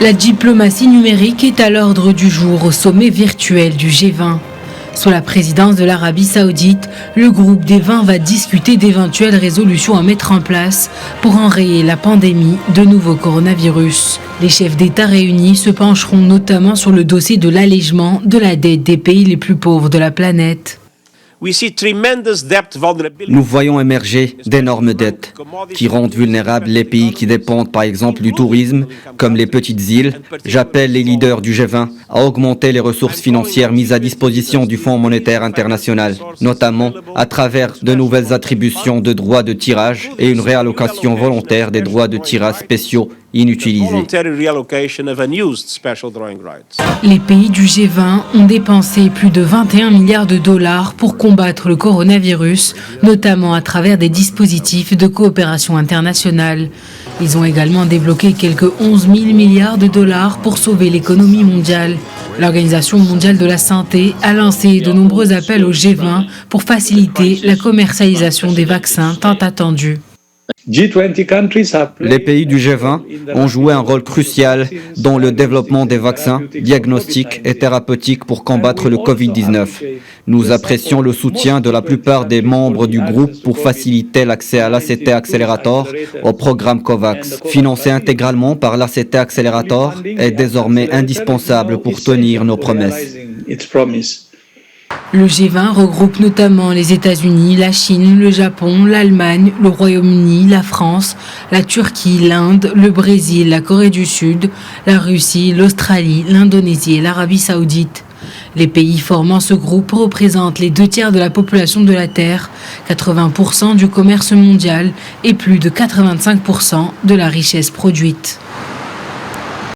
La diplomatie numérique est à l'ordre du jour au sommet virtuel du G20. Sous la présidence de l'Arabie Saoudite, le groupe des 20 va discuter d'éventuelles résolutions à mettre en place pour enrayer la pandémie de nouveau coronavirus. Les chefs d'État réunis se pencheront notamment sur le dossier de l'allègement de la dette des pays les plus pauvres de la planète. Nous voyons émerger d'énormes dettes qui rendent vulnérables les pays qui dépendent par exemple du tourisme, comme les petites îles. J'appelle les leaders du G20 à augmenter les ressources financières mises à disposition du Fonds monétaire international, notamment à travers de nouvelles attributions de droits de tirage et une réallocation volontaire des droits de tirage spéciaux inutilisés. Les pays du G20 ont dépensé plus de 21 milliards de dollars pour combattre le coronavirus, notamment à travers des dispositifs de coopération internationale. Ils ont également débloqué quelques 11 000 milliards de dollars pour sauver l'économie mondiale. L'Organisation mondiale de la santé a lancé de nombreux appels au G20 pour faciliter la commercialisation des vaccins tant attendus. Les pays du G20 ont joué un rôle crucial dans le développement des vaccins diagnostiques et thérapeutiques pour combattre le Covid-19. Nous apprécions le soutien de la plupart des membres du groupe pour faciliter l'accès à l'ACT Accelerator au programme COVAX. Financé intégralement par l'ACT Accelerator est désormais indispensable pour tenir nos promesses. Le G20 regroupe notamment les États-Unis, la Chine, le Japon, l'Allemagne, le Royaume-Uni, la France, la Turquie, l'Inde, le Brésil, la Corée du Sud, la Russie, l'Australie, l'Indonésie et l'Arabie Saoudite. Les pays formant ce groupe représentent les 2/3 de la population de la Terre, 80% du commerce mondial et plus de 85% de la richesse produite.